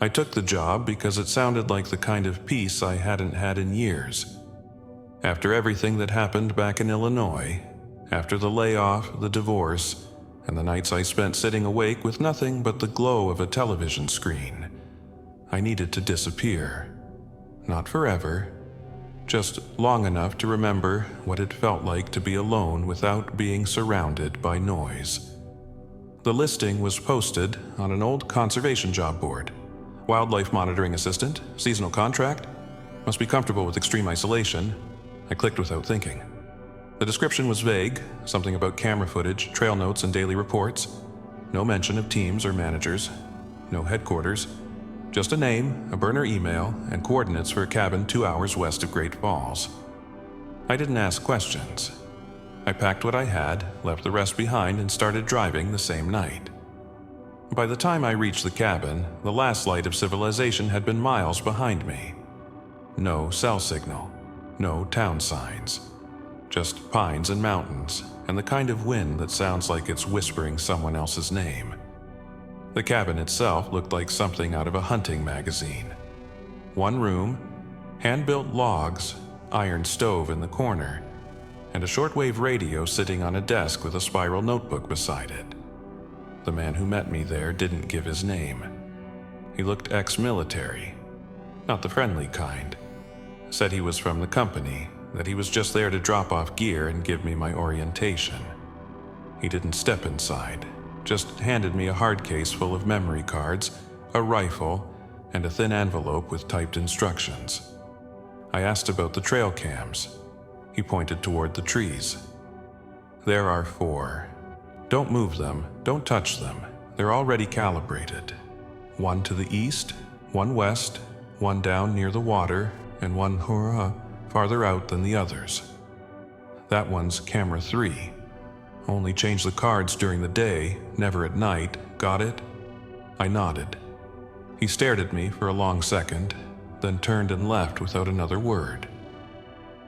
I took the job because it sounded like the kind of peace I hadn't had in years. After everything that happened back in Illinois, after the layoff, the divorce, and the nights I spent sitting awake with nothing but the glow of a television screen, I needed to disappear. Not forever, just long enough to remember what it felt like to be alone without being surrounded by noise. The listing was posted on an old conservation job board. Wildlife monitoring assistant, seasonal contract, must be comfortable with extreme isolation. I clicked without thinking. The description was vague, something about camera footage, trail notes, and daily reports. No mention of teams or managers, no headquarters. Just a name, a burner email, and coordinates for a cabin 2 hours west of Great Falls. I didn't ask questions. I packed what I had, left the rest behind, and started driving the same night. By the time I reached the cabin, the last light of civilization had been miles behind me. No cell signal, no town signs. Just pines and mountains, and the kind of wind that sounds like it's whispering someone else's name. The cabin itself looked like something out of a hunting magazine. One room, hand-built logs, iron stove in the corner, and a shortwave radio sitting on a desk with a spiral notebook beside it. The man who met me there didn't give his name. He looked ex-military, not the friendly kind. Said he was from the company, that he was just there to drop off gear and give me my orientation. He didn't step inside, just handed me a hard case full of memory cards, a rifle, and a thin envelope with typed instructions. I asked about the trail cams. He pointed toward the trees. There are 4. Don't move them, don't touch them. They're already calibrated. 1 to the east, 1 west, 1 down near the water, and 1 farther out than the others. That one's camera 3. Only change the cards during the day, never at night. Got it? I nodded. He stared at me for a long second, then turned and left without another word.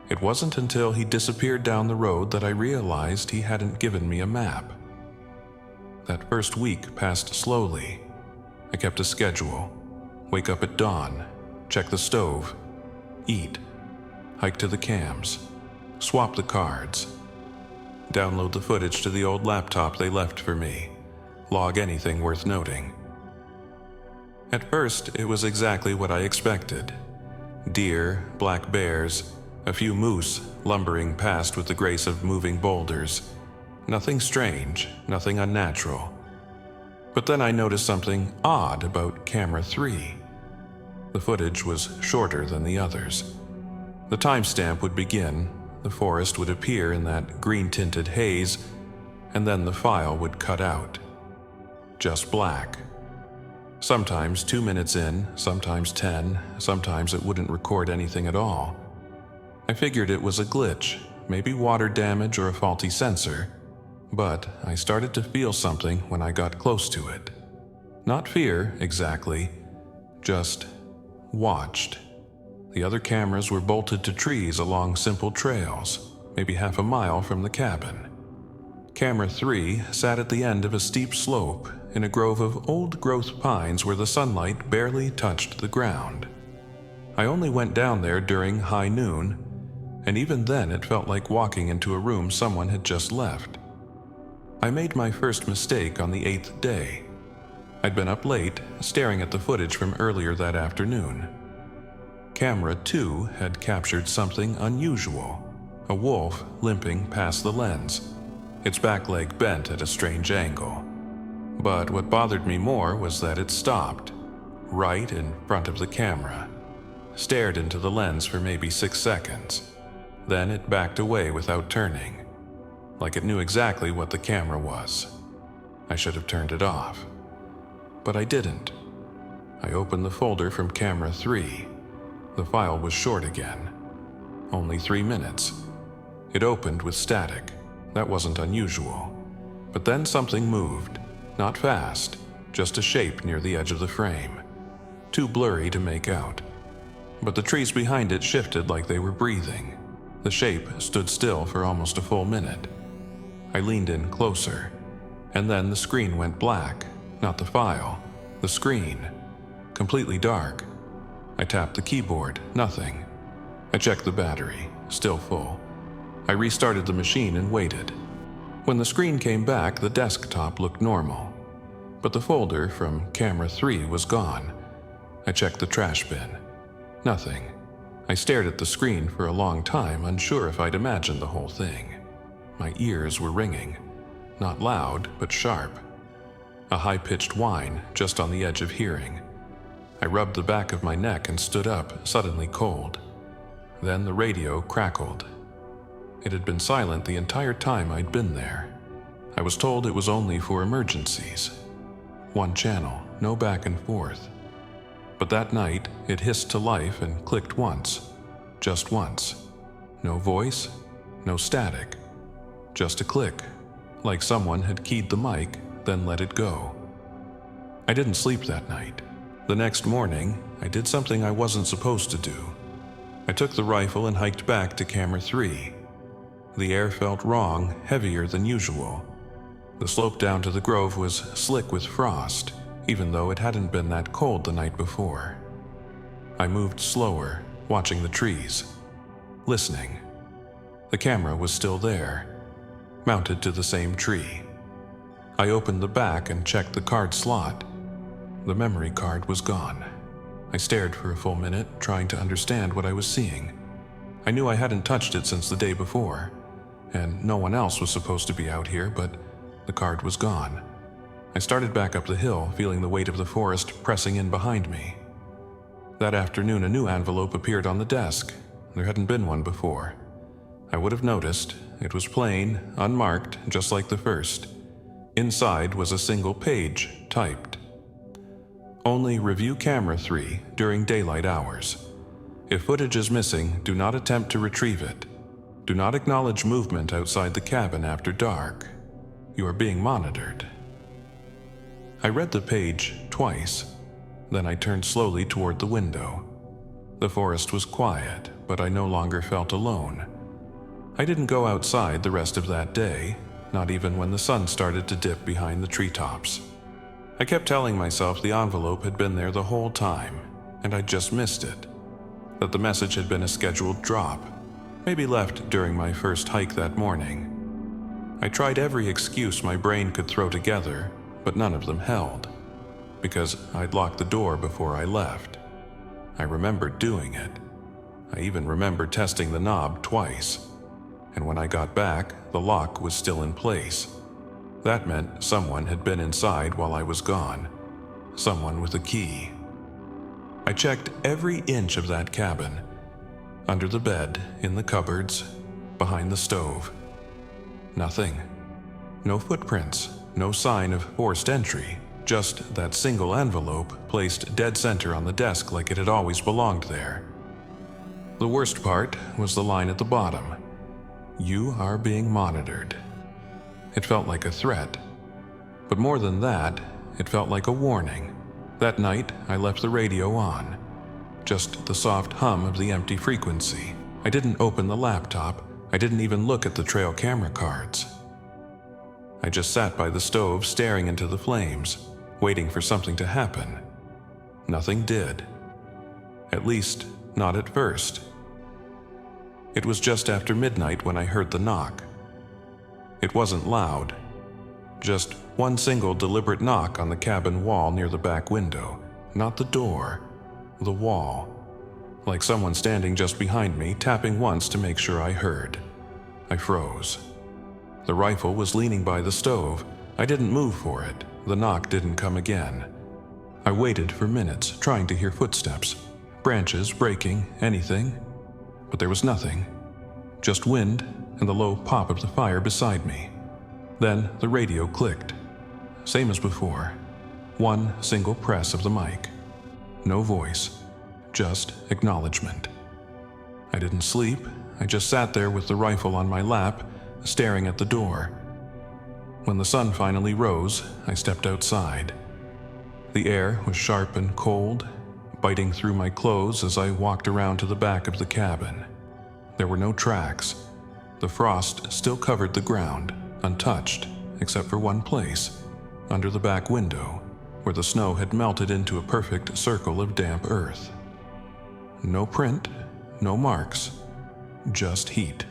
It wasn't until he disappeared down the road that I realized he hadn't given me a map. That first week passed slowly. I kept a schedule. Wake up at dawn, check the stove, eat, hike to the cams, swap the cards, download the footage to the old laptop they left for me, log anything worth noting. At first, it was exactly what I expected. Deer, black bears, a few moose lumbering past with the grace of moving boulders. Nothing strange, nothing unnatural. But then I noticed something odd about camera 3. The footage was shorter than the others. The timestamp would begin, the forest would appear in that green-tinted haze, and then the file would cut out. Just black. Sometimes 2 minutes in, sometimes 10, sometimes it wouldn't record anything at all. I figured it was a glitch, maybe water damage or a faulty sensor, but I started to feel something when I got close to it. Not fear, exactly, just watched. The other cameras were bolted to trees along simple trails, maybe half a mile from the cabin. Camera 3 sat at the end of a steep slope in a grove of old-growth pines where the sunlight barely touched the ground. I only went down there during high noon, and even then it felt like walking into a room someone had just left. I made my first mistake on the 8th day. I'd been up late, staring at the footage from earlier that afternoon. Camera 2 had captured something unusual, a wolf limping past the lens, its back leg bent at a strange angle. But what bothered me more was that it stopped, right in front of the camera, stared into the lens for maybe 6 seconds. Then it backed away without turning, like it knew exactly what the camera was. I should have turned it off. But I didn't. I opened the folder from camera 3. The file was short again. Only 3 minutes. It opened with static. That wasn't unusual. But then something moved. Not fast, just a shape near the edge of the frame. Too blurry to make out. But the trees behind it shifted like they were breathing. The shape stood still for almost a full minute. I leaned in closer, and then the screen went black. Not the file, the screen. completely dark. I tapped the keyboard, nothing. I checked the battery, still full. I restarted the machine and waited. When the screen came back, the desktop looked normal, but the folder from camera 3 was gone. I checked the trash bin. Nothing. I stared at the screen for a long time, unsure if I'd imagined the whole thing. My ears were ringing, not loud, but sharp. A high-pitched whine just on the edge of hearing. I rubbed the back of my neck and stood up, suddenly cold. Then the radio crackled. It had been silent the entire time I'd been there. I was told it was only for emergencies. One channel, no back and forth. But that night, it hissed to life and clicked once. Just once. No voice, no static. Just a click, like someone had keyed the mic, then let it go. I didn't sleep that night. The next morning, I did something I wasn't supposed to do. I took the rifle and hiked back to camera 3. The air felt wrong, heavier than usual. The slope down to the grove was slick with frost, even though it hadn't been that cold the night before. I moved slower, watching the trees, listening. The camera was still there, mounted to the same tree. I opened the back and checked the card slot. The memory card was gone. I stared for a full minute, trying to understand what I was seeing. I knew I hadn't touched it since the day before, and no one else was supposed to be out here, but the card was gone. I started back up the hill, feeling the weight of the forest pressing in behind me. That afternoon, a new envelope appeared on the desk. There hadn't been one before. I would have noticed. It was plain, unmarked, just like the first. Inside was a single page, typed. Only review camera 3 during daylight hours. If footage is missing, do not attempt to retrieve it. Do not acknowledge movement outside the cabin after dark. You are being monitored. I read the page twice. Then I turned slowly toward the window. The forest was quiet, but I no longer felt alone. I didn't go outside the rest of that day, not even when the sun started to dip behind the treetops. I kept telling myself the envelope had been there the whole time, and I'd just missed it. That the message had been a scheduled drop, maybe left during my first hike that morning. I tried every excuse my brain could throw together, but none of them held, because I'd locked the door before I left. I remembered doing it. I even remembered testing the knob twice, and when I got back, the lock was still in place. That meant someone had been inside while I was gone. Someone with a key. I checked every inch of that cabin. Under the bed, in the cupboards, behind the stove. Nothing. No footprints, no sign of forced entry, just that single envelope placed dead center on the desk like it had always belonged there. The worst part was the line at the bottom. You are being monitored. It felt like a threat. But more than that, it felt like a warning. That night, I left the radio on. Just the soft hum of the empty frequency. I didn't open the laptop. I didn't even look at the trail camera cards. I just sat by the stove staring into the flames, waiting for something to happen. Nothing did. At least, not at first. It was just after midnight when I heard the knock. It wasn't loud. Just one single deliberate knock on the cabin wall near the back window. Not the door, the wall. Like someone standing just behind me, tapping once to make sure I heard. I froze. The rifle was leaning by the stove. I didn't move for it. The knock didn't come again. I waited for minutes, trying to hear footsteps. Branches breaking, anything. But there was nothing. Just wind and the low pop of the fire beside me. Then the radio clicked. Same as before. One single press of the mic. No voice. Just acknowledgement. I didn't sleep. I just sat there with the rifle on my lap, staring at the door. When the sun finally rose, I stepped outside. The air was sharp and cold, biting through my clothes as I walked around to the back of the cabin. There were no tracks. The frost still covered the ground, untouched, except for one place, under the back window, where the snow had melted into a perfect circle of damp earth. No print, no marks, just heat,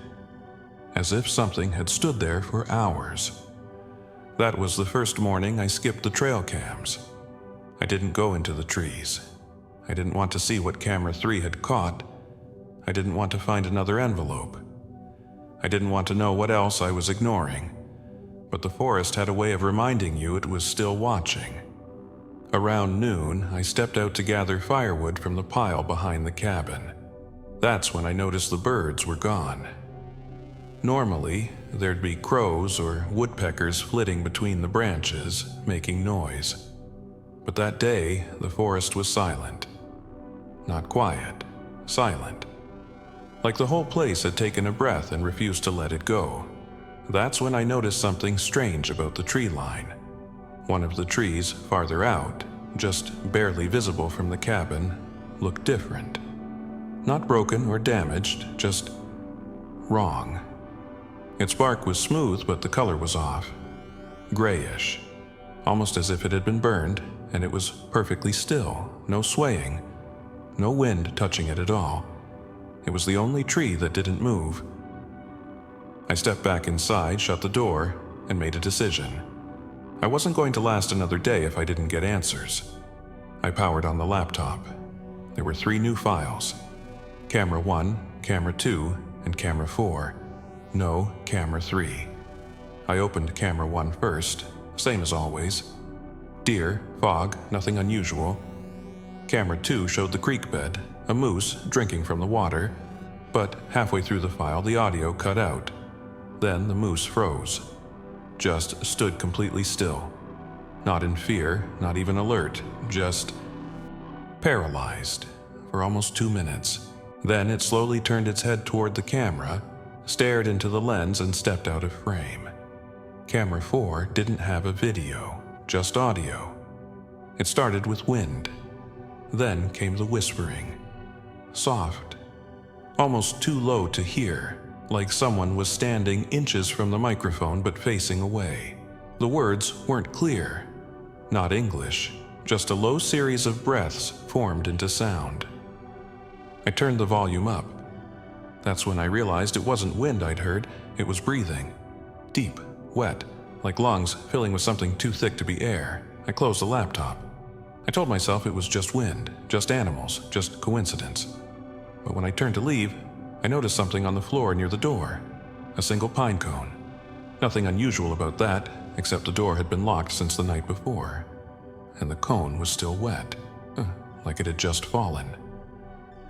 as if something had stood there for hours. That was the first morning I skipped the trail cams. I didn't go into the trees. I didn't want to see what camera 3 had caught. I didn't want to find another envelope. I didn't want to know what else I was ignoring. But the forest had a way of reminding you it was still watching. Around noon, I stepped out to gather firewood from the pile behind the cabin. That's when I noticed the birds were gone. Normally, there'd be crows or woodpeckers flitting between the branches, making noise. But that day, the forest was silent. Not quiet, silent. Like the whole place had taken a breath and refused to let it go. That's when I noticed something strange about the tree line. One of the trees farther out, just barely visible from the cabin, looked different. Not broken or damaged, just wrong. Its bark was smooth, but the color was off. Grayish, almost as if it had been burned, and it was perfectly still, no swaying, no wind touching it at all. It was the only tree that didn't move. I stepped back inside, shut the door, and made a decision. I wasn't going to last another day if I didn't get answers. I powered on the laptop. There were 3 new files. Camera 1, Camera 2, and Camera 4. No Camera 3. I opened Camera 1 first, same as always. Deer, fog, nothing unusual. Camera 2 showed the creek bed, a moose drinking from the water, but halfway through the file the audio cut out. Then the moose froze. Just stood completely still. Not in fear, not even alert, just paralyzed for almost 2 minutes. Then it slowly turned its head toward the camera, stared into the lens, and stepped out of frame. Camera 4 didn't have a video, just audio. It started with wind. Then came the whispering. Soft. Almost too low to hear, like someone was standing inches from the microphone but facing away. The words weren't clear. Not English, just a low series of breaths formed into sound. I turned the volume up. That's when I realized it wasn't wind I'd heard, it was breathing. Deep, wet, like lungs filling with something too thick to be air. I closed the laptop. I told myself it was just wind, just animals, just coincidence. But when I turned to leave, I noticed something on the floor near the door. A single pine cone. Nothing unusual about that, except the door had been locked since the night before. And the cone was still wet, like it had just fallen.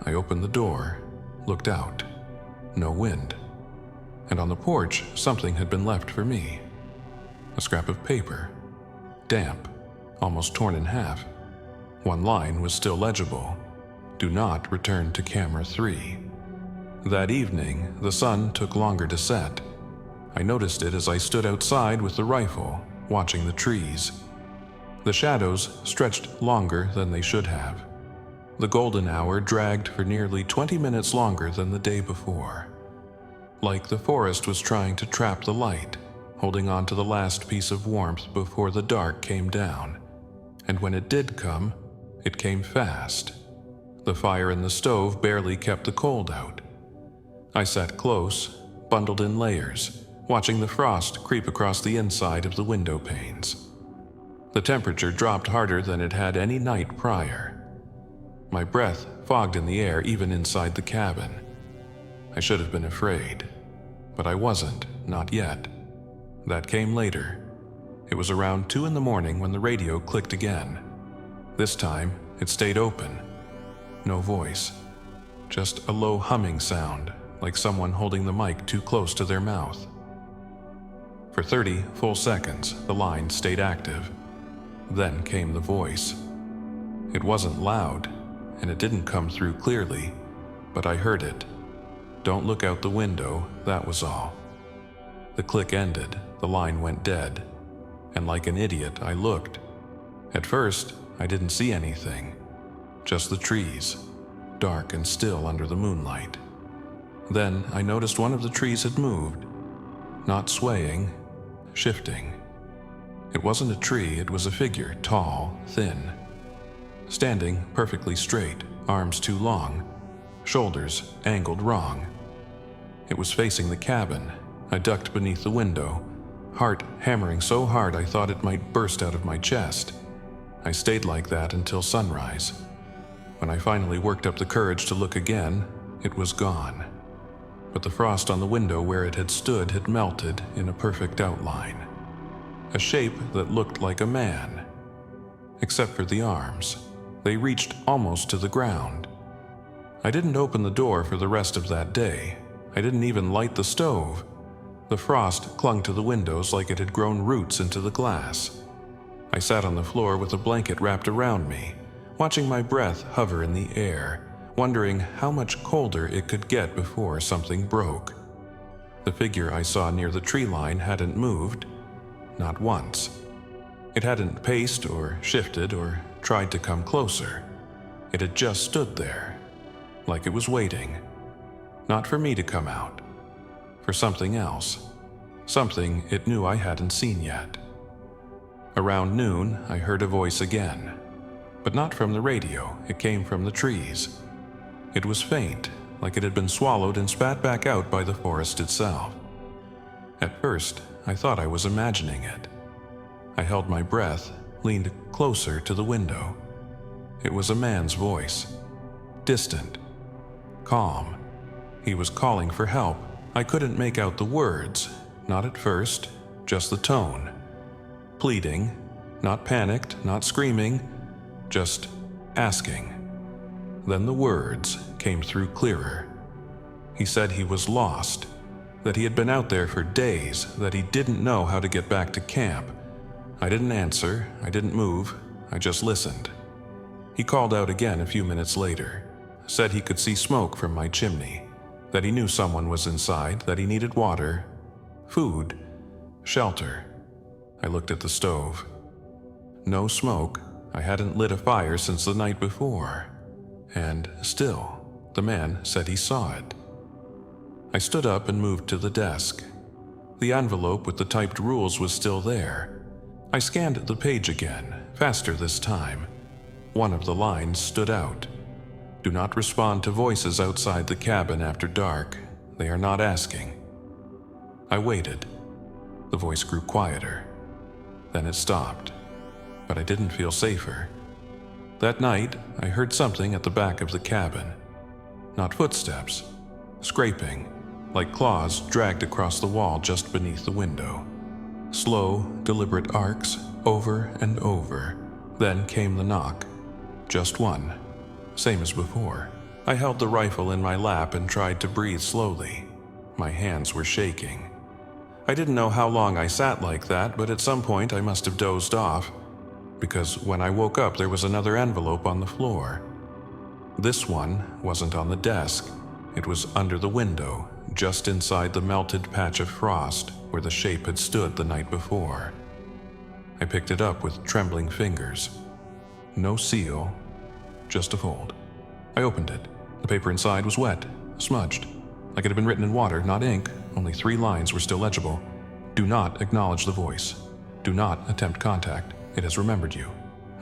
I opened the door, looked out. No wind. And on the porch, something had been left for me. A scrap of paper. Damp, almost torn in half. One line was still legible. Do not return to Camera 3. That evening, the sun took longer to set. I noticed it as I stood outside with the rifle, watching the trees. The shadows stretched longer than they should have. The golden hour dragged for nearly 20 minutes longer than the day before. Like the forest was trying to trap the light, holding on to the last piece of warmth before the dark came down. And when it did come, it came fast. The fire in the stove barely kept the cold out. I sat close, bundled in layers, watching the frost creep across the inside of the window panes. The temperature dropped harder than it had any night prior. My breath fogged in the air even inside the cabin. I should have been afraid, but I wasn't, not yet. That came later. It was around 2 a.m. when the radio clicked again. This time, it stayed open. No voice. Just a low humming sound, like someone holding the mic too close to their mouth. For 30 full seconds, the line stayed active. Then came the voice. It wasn't loud, and it didn't come through clearly, but I heard it. Don't look out the window, that was all. The click ended, the line went dead, and like an idiot, I looked. At first, I didn't see anything, just the trees, dark and still under the moonlight. Then I noticed one of the trees had moved, not swaying, shifting. It wasn't a tree, it was a figure, tall, thin. Standing perfectly straight, arms too long, shoulders angled wrong. It was facing the cabin. I ducked beneath the window, heart hammering so hard I thought it might burst out of my chest. I stayed like that until sunrise. When I finally worked up the courage to look again, it was gone. But the frost on the window where it had stood had melted in a perfect outline. A shape that looked like a man. Except for the arms. They reached almost to the ground. I didn't open the door for the rest of that day. I didn't even light the stove. The frost clung to the windows like it had grown roots into the glass. I sat on the floor with a blanket wrapped around me, watching my breath hover in the air, wondering how much colder it could get before something broke. The figure I saw near the tree line hadn't moved, not once. It hadn't paced or shifted or tried to come closer. It had just stood there, like it was waiting. Not for me to come out, for something else, something it knew I hadn't seen yet. Around noon, I heard a voice again, but not from the radio, it came from the trees. It was faint, like it had been swallowed and spat back out by the forest itself. At first, I thought I was imagining it. I held my breath, leaned closer to the window. It was a man's voice, distant, calm. He was calling for help. I couldn't make out the words, not at first, just the tone. Pleading, not panicked, not screaming, just asking. Then the words came through clearer. He said he was lost, that he had been out there for days, that he didn't know how to get back to camp. I didn't answer, I didn't move, I just listened. He called out again a few minutes later, said he could see smoke from my chimney, that he knew someone was inside, that he needed water, food, shelter. I looked at the stove. No smoke. I hadn't lit a fire since the night before. And still, the man said he saw it. I stood up and moved to the desk. The envelope with the typed rules was still there. I scanned the page again, faster this time. One of the lines stood out. Do not respond to voices outside the cabin after dark. They are not asking. I waited. The voice grew quieter. Then it stopped, but I didn't feel safer. That night, I heard something at the back of the cabin. Not footsteps, scraping, like claws dragged across the wall just beneath the window. Slow, deliberate arcs, over and over. Then came the knock. Just one, same as before. I held the rifle in my lap and tried to breathe slowly. My hands were shaking. I didn't know how long I sat like that, but at some point I must have dozed off, because when I woke up there was another envelope on the floor. This one wasn't on the desk. It was under the window, just inside the melted patch of frost where the shape had stood the night before. I picked it up with trembling fingers. No seal, just a fold. I opened it. The paper inside was wet, smudged, like it had been written in water, not ink. Only 3 lines were still legible. Do not acknowledge the voice. Do not attempt contact. It has remembered you.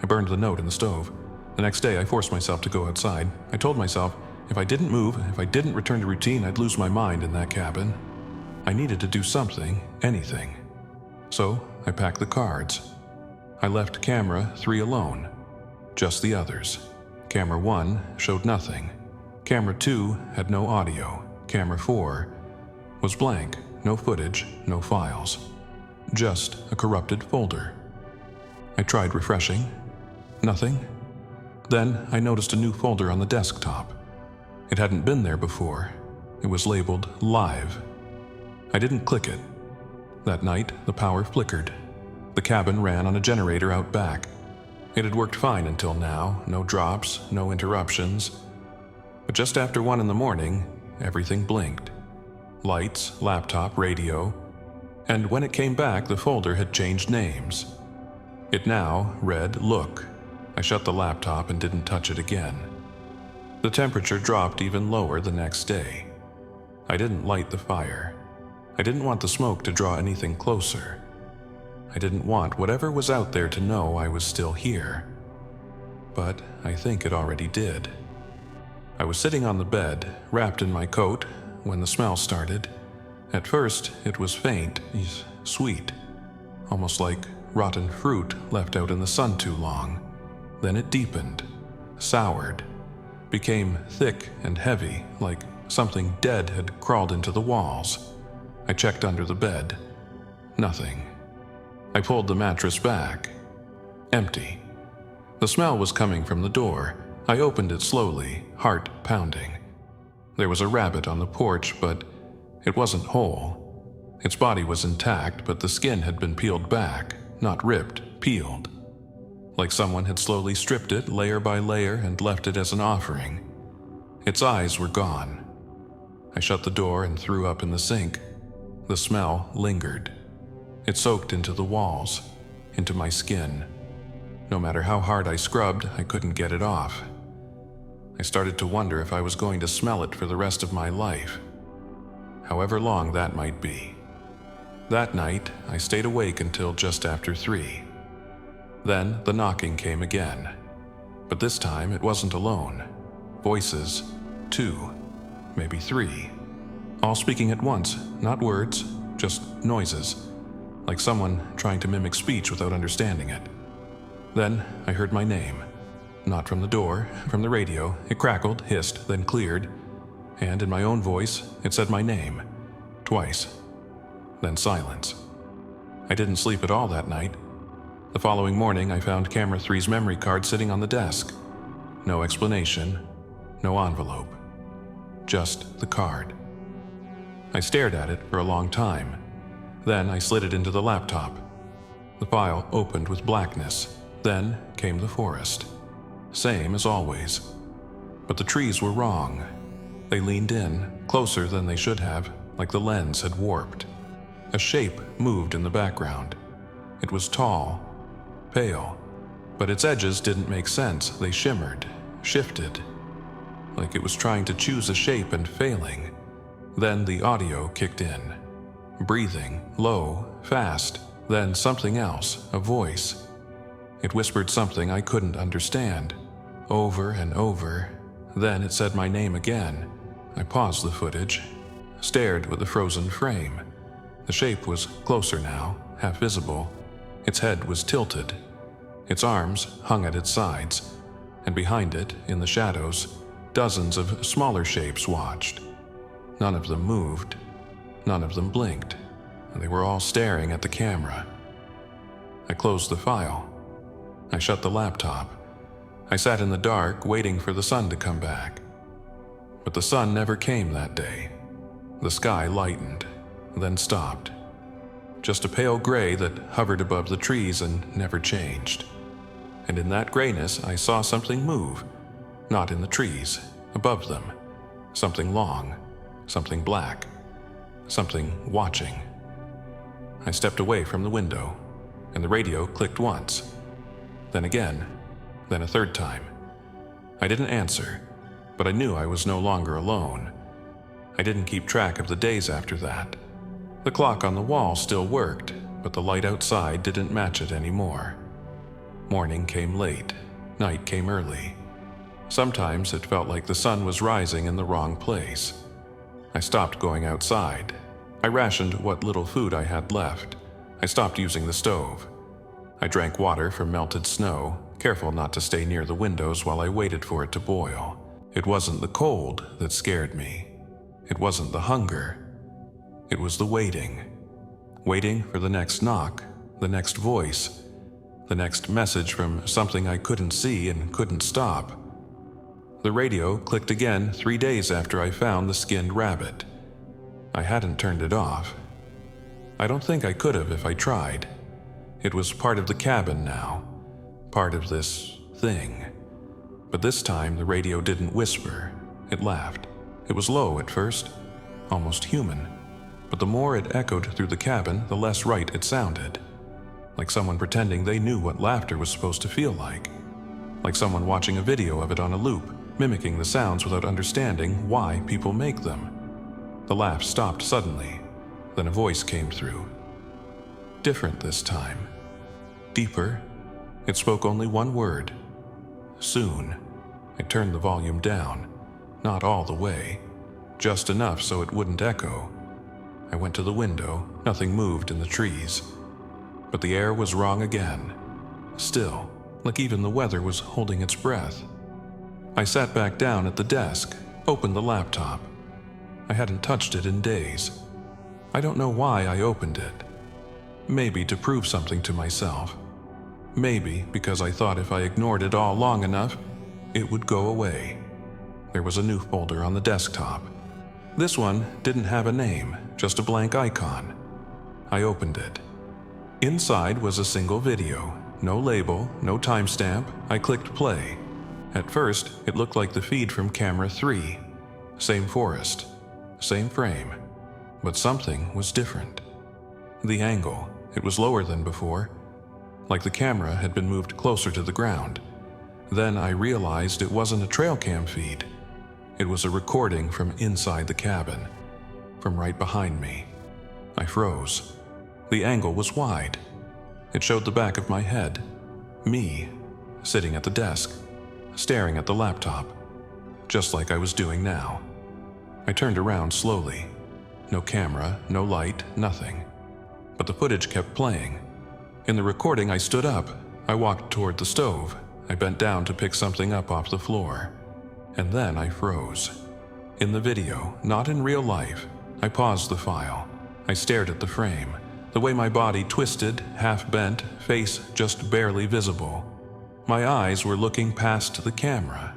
I burned the note in the stove. The next day, I forced myself to go outside. I told myself, if I didn't move, if I didn't return to routine, I'd lose my mind in that cabin. I needed to do something, anything. So, I packed the cards. I left camera 3 alone. Just the others. Camera 1 showed nothing. Camera 2 had no audio. Camera 4 was blank, no footage, no files. Just a corrupted folder. I tried refreshing. Nothing. Then I noticed a new folder on the desktop. It hadn't been there before. It was labeled Live. I didn't click it. That night, the power flickered. The cabin ran on a generator out back. It had worked fine until now, no drops, no interruptions. But just after 1 in the morning, everything blinked. Lights, laptop, radio, and when it came back, the folder had changed names. It now read Look. I shut the laptop and didn't touch it again. The temperature dropped even lower the next day. I didn't light the fire. I didn't want the smoke to draw anything closer. I didn't want whatever was out there to know I was still here. But I think it already did. I was sitting on the bed, wrapped in my coat, when the smell started. At first, it was faint, sweet, almost like rotten fruit left out in the sun too long. Then it deepened, soured, became thick and heavy, like something dead had crawled into the walls. I checked under the bed. Nothing. I pulled the mattress back. Empty. The smell was coming from the door. I opened it slowly, heart pounding. There was a rabbit on the porch, but it wasn't whole. Its body was intact, but the skin had been peeled back, not ripped, peeled. Like someone had slowly stripped it layer by layer and left it as an offering. Its eyes were gone. I shut the door and threw up in the sink. The smell lingered. It soaked into the walls, into my skin. No matter how hard I scrubbed, I couldn't get it off. I started to wonder if I was going to smell it for the rest of my life, however long that might be. That night, I stayed awake until just after 3. Then the knocking came again, but this time it wasn't alone. Voices, 2, maybe 3, all speaking at once, not words, just noises, like someone trying to mimic speech without understanding it. Then I heard my name. Not from the door, from the radio. It crackled, hissed, then cleared, and in my own voice, it said my name. Twice. Then silence. I didn't sleep at all that night. The following morning, I found Camera 3's memory card sitting on the desk. No explanation, no envelope. Just the card. I stared at it for a long time. Then I slid it into the laptop. The file opened with blackness. Then came the forest. Same as always. But the trees were wrong. They leaned in, closer than they should have, like the lens had warped. A shape moved in the background. It was tall, pale, but its edges didn't make sense. They shimmered, shifted, like it was trying to choose a shape and failing. Then the audio kicked in. Breathing, low, fast, then something else, a voice. It whispered something I couldn't understand, over and over. Then it said my name again. I paused the footage, stared at the frozen frame. The shape was closer now, half visible. Its head was tilted. Its arms hung at its sides, and behind it, in the shadows, dozens of smaller shapes watched. None of them moved. None of them blinked. They were all staring at the camera. I closed the file. I shut the laptop. I sat in the dark, waiting for the sun to come back. But the sun never came that day. The sky lightened, then stopped. Just a pale gray that hovered above the trees and never changed. And in that grayness, I saw something move. Not in the trees, above them. Something long, something black, something watching. I stepped away from the window, and the radio clicked once. Then again, then a third time. I didn't answer, but I knew I was no longer alone. I didn't keep track of the days after that. The clock on the wall still worked, but the light outside didn't match it anymore. Morning came late, night came early. Sometimes it felt like the sun was rising in the wrong place. I stopped going outside. I rationed what little food I had left. I stopped using the stove. I drank water from melted snow, careful not to stay near the windows while I waited for it to boil. It wasn't the cold that scared me. It wasn't the hunger. It was the waiting. Waiting for the next knock, the next voice, the next message from something I couldn't see and couldn't stop. The radio clicked again 3 days after I found the skinned rabbit. I hadn't turned it off. I don't think I could have if I tried. It was part of the cabin now, part of this thing. But this time the radio didn't whisper, it laughed. It was low at first, almost human, but the more it echoed through the cabin, the less right it sounded. Like someone pretending they knew what laughter was supposed to feel like. Like someone watching a video of it on a loop, mimicking the sounds without understanding why people make them. The laugh stopped suddenly. Then a voice came through. Different this time. Deeper. It spoke only one word. Soon. I turned the volume down. Not all the way. Just enough so it wouldn't echo. I went to the window. Nothing moved in the trees. But the air was wrong again. Still, like even the weather was holding its breath. I sat back down at the desk, opened the laptop. I hadn't touched it in days. I don't know why I opened it. Maybe to prove something to myself. Maybe because I thought if I ignored it all long enough, it would go away. There was a new folder on the desktop. This one didn't have a name, just a blank icon. I opened it. Inside was a single video. No label, no timestamp. I clicked play. At first, it looked like the feed from camera 3. Same forest, same frame. But something was different. The angle, it was lower than before, like the camera had been moved closer to the ground. Then I realized it wasn't a trail cam feed. It was a recording from inside the cabin, from right behind me. I froze. The angle was wide. It showed the back of my head. Me, sitting at the desk, staring at the laptop, just like I was doing now. I turned around slowly. No camera, no light, nothing. But the footage kept playing. In the recording, I stood up. I walked toward the stove. I bent down to pick something up off the floor. And then I froze. In the video, not in real life, I paused the file. I stared at the frame. The way my body twisted, half bent, face just barely visible. My eyes were looking past the camera,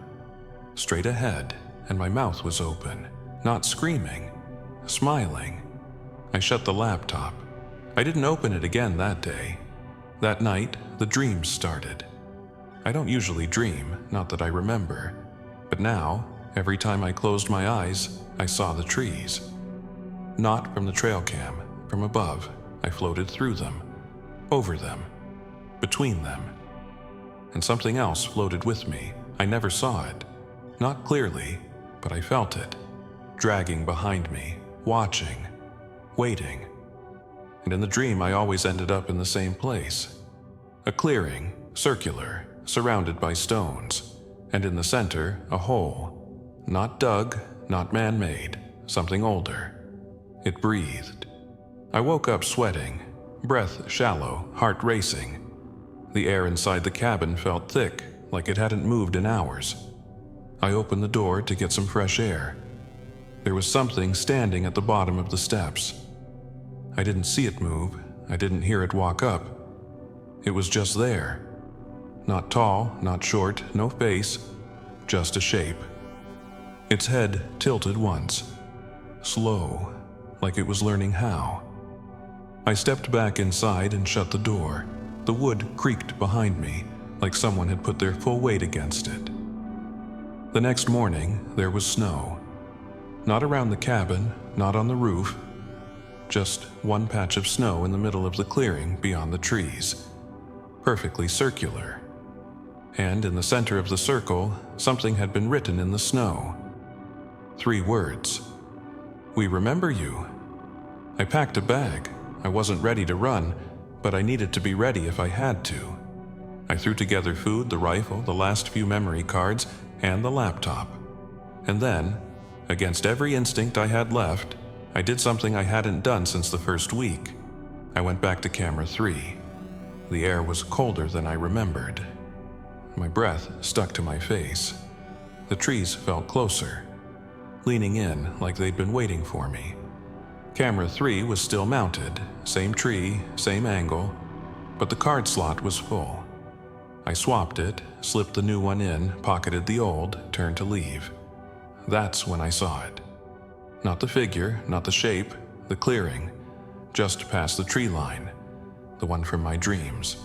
straight ahead, and my mouth was open, not screaming, smiling. I shut the laptop. I didn't open it again that day. That night, the dreams started. I don't usually dream, not that I remember, but now, every time I closed my eyes, I saw the trees. Not from the trail cam, from above. I floated through them, over them, between them. And something else floated with me. I never saw it. Not clearly, but I felt it, dragging behind me, watching, waiting. And in the dream, I always ended up in the same place. A clearing, circular, surrounded by stones, and in the center, a hole. Not dug, not man-made, something older. It breathed. I woke up sweating, breath shallow, heart racing. The air inside the cabin felt thick, like it hadn't moved in hours. I opened the door to get some fresh air. There was something standing at the bottom of the steps. I didn't see it move. I didn't hear it walk up. It was just there. Not tall, not short, no face, just a shape. Its head tilted once, slow, like it was learning how. I stepped back inside and shut the door. The wood creaked behind me, like someone had put their full weight against it. The next morning, there was snow. Not around the cabin, not on the roof, just one patch of snow in the middle of the clearing beyond the trees, perfectly circular. And in the center of the circle, something had been written in the snow. 3 words. "We remember you." I packed a bag. I wasn't ready to run, but I needed to be ready if I had to. I threw together food, the rifle, the last few memory cards, and the laptop. And then, against every instinct I had left, I did something I hadn't done since the first week. I went back to camera 3. The air was colder than I remembered. My breath stuck to my face. The trees felt closer, leaning in like they'd been waiting for me. Camera 3 was still mounted, same tree, same angle, but the card slot was full. I swapped it, slipped the new one in, pocketed the old, turned to leave. That's when I saw it. Not the figure, not the shape, the clearing, just past the tree line, the one from my dreams.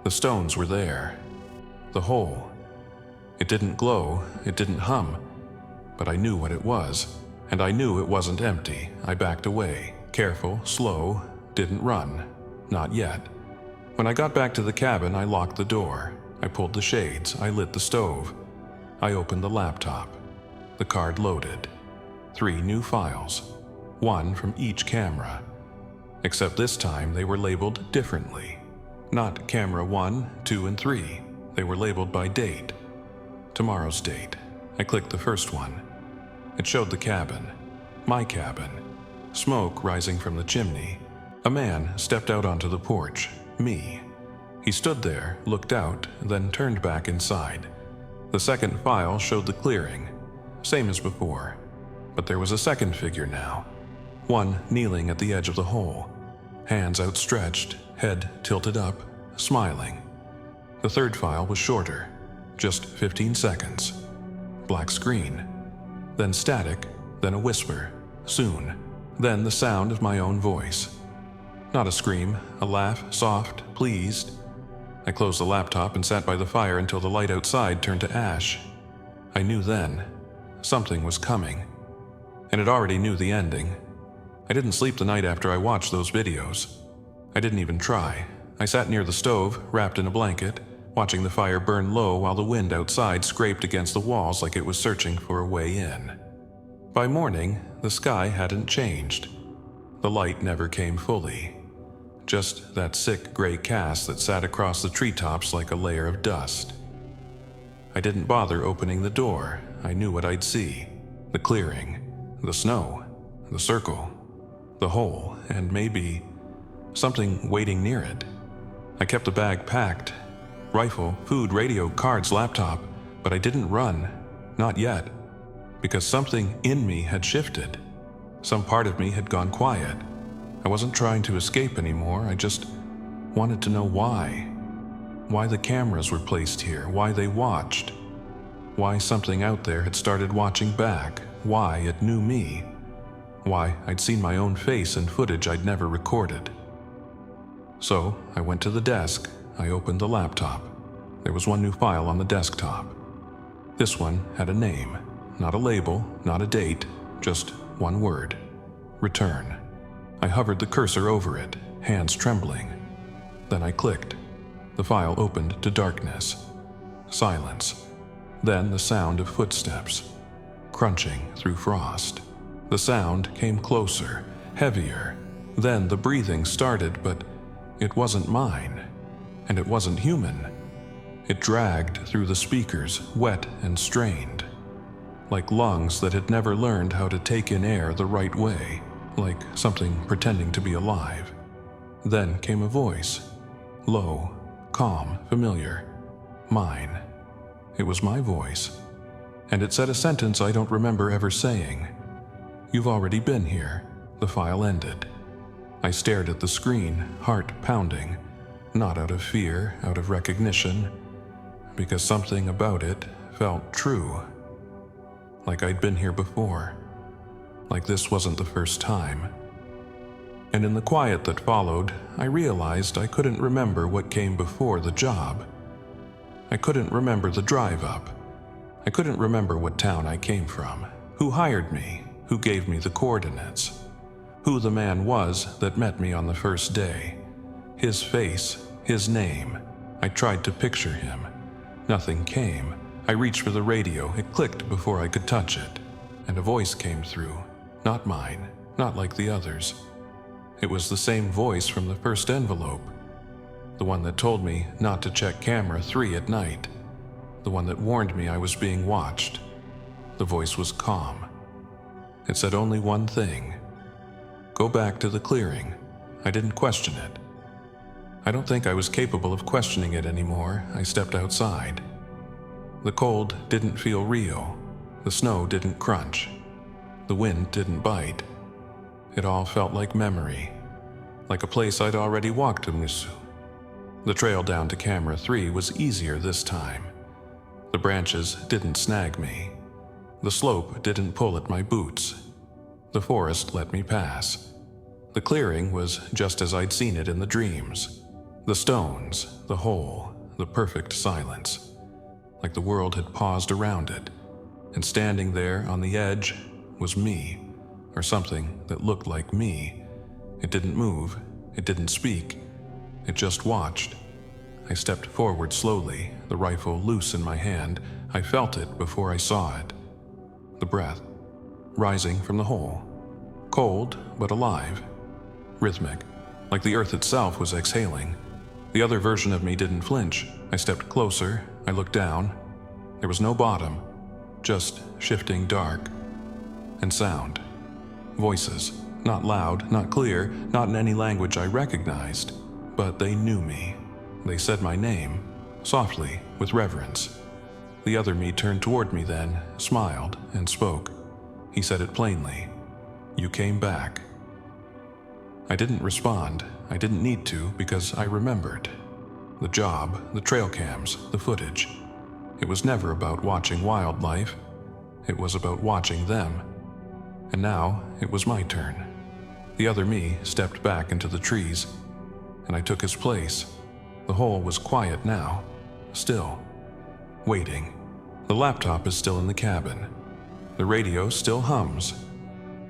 The stones were there. The hole. It didn't glow, it didn't hum, but I knew what it was, and I knew it wasn't empty. I backed away, careful, slow, didn't run, not yet. When I got back to the cabin, I locked the door. I pulled the shades, I lit the stove. I opened the laptop. The card loaded. 3 new files, 1 from each camera. Except this time they were labeled differently. Not camera 1, 2, and 3. They were labeled by date. Tomorrow's date. I clicked the first one. It showed the cabin. My cabin. Smoke rising from the chimney. A man stepped out onto the porch. Me. He stood there, looked out, then turned back inside. The second file showed the clearing. Same as before. But there was a second figure now. One kneeling at the edge of the hole. Hands outstretched, head tilted up, smiling. The third file was shorter. Just 15 seconds. Black screen. Then static, then a whisper. Soon. Then the sound of my own voice. Not a scream, a laugh, soft, pleased. I closed the laptop and sat by the fire until the light outside turned to ash. I knew then. Something was coming. And it already knew the ending. I didn't sleep the night after I watched those videos. I didn't even try. I sat near the stove, wrapped in a blanket, watching the fire burn low while the wind outside scraped against the walls like it was searching for a way in. By morning, the sky hadn't changed. The light never came fully. Just that sick gray cast that sat across the treetops like a layer of dust. I didn't bother opening the door. I knew what I'd see. The clearing, the snow, the circle, the hole, and maybe something waiting near it. I kept the bag packed. Rifle, food, radio, cards, laptop, but I didn't run. Not yet. Because something in me had shifted. Some part of me had gone quiet. I wasn't trying to escape anymore. I just wanted to know why. Why the cameras were placed here. Why they watched. Why something out there had started watching back. Why it knew me. Why I'd seen my own face in footage I'd never recorded. So I went to the desk. I opened the laptop. There was one new file on the desktop. This one had a name. Not a label, not a date, just one word. Return. I hovered the cursor over it, hands trembling. Then I clicked. The file opened to darkness. Silence. Then the sound of footsteps. Crunching through frost. The sound came closer, heavier. Then the breathing started, but it wasn't mine. And it wasn't human. It dragged through the speakers, wet and strained. Like lungs that had never learned how to take in air the right way. Like something pretending to be alive. Then came a voice. Low, calm, familiar. Mine. It was my voice. And it said a sentence I don't remember ever saying. You've already been here. The file ended. I stared at the screen, heart pounding. Not out of fear, out of recognition. Because something about it felt true. Like I'd been here before. Like this wasn't the first time. And in the quiet that followed, I realized I couldn't remember what came before the job. I couldn't remember the drive up. I couldn't remember what town I came from, who hired me, who gave me the coordinates, who the man was that met me on the first day. His face, his name. I tried to picture him. Nothing came. I reached for the radio. It clicked before I could touch it. And a voice came through. Not mine, not like the others. It was the same voice from the first envelope. The one that told me not to check camera 3 at night. The one that warned me I was being watched. The voice was calm. It said only one thing. Go back to the clearing. I didn't question it. I don't think I was capable of questioning it anymore. I stepped outside. The cold didn't feel real. The snow didn't crunch. The wind didn't bite. It all felt like memory. Like a place I'd already walked to Musu. The trail down to camera 3 was easier this time. The branches didn't snag me. The slope didn't pull at my boots. The forest let me pass. The clearing was just as I'd seen it in the dreams. The stones, the hole, the perfect silence. Like the world had paused around it. And standing there on the edge was me, or something that looked like me. It didn't move, it didn't speak, it just watched. I stepped forward slowly, the rifle loose in my hand. I felt it before I saw it. The breath, rising from the hole. Cold, but alive. Rhythmic, like the earth itself was exhaling. The other version of me didn't flinch. I stepped closer, I looked down. There was no bottom, just shifting dark. And sound. Voices. Not loud, not clear, not in any language I recognized. But they knew me. They said my name, softly, with reverence. The other me turned toward me then, smiled, and spoke. He said it plainly. "You came back." I didn't respond. I didn't need to because I remembered. The job, the trail cams, the footage. It was never about watching wildlife. It was about watching them. And now it was my turn. The other me stepped back into the trees, and I took his place. The hole was quiet now, still, waiting. The laptop is still in the cabin. The radio still hums.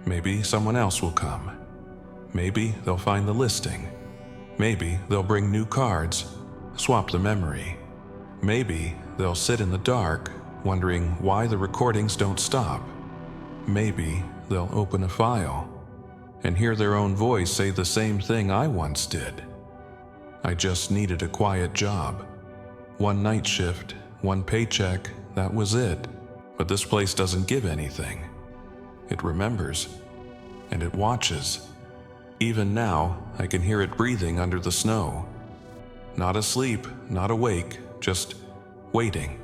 Maybe someone else will come. Maybe they'll find the listing. Maybe they'll bring new cards, swap the memory. Maybe they'll sit in the dark, wondering why the recordings don't stop. Maybe they'll open a file and hear their own voice say the same thing I once did. I just needed a quiet job. One night shift, one paycheck, that was it. But this place doesn't give anything. It remembers, and it watches. Even now, I can hear it breathing under the snow. Not asleep, not awake, just waiting.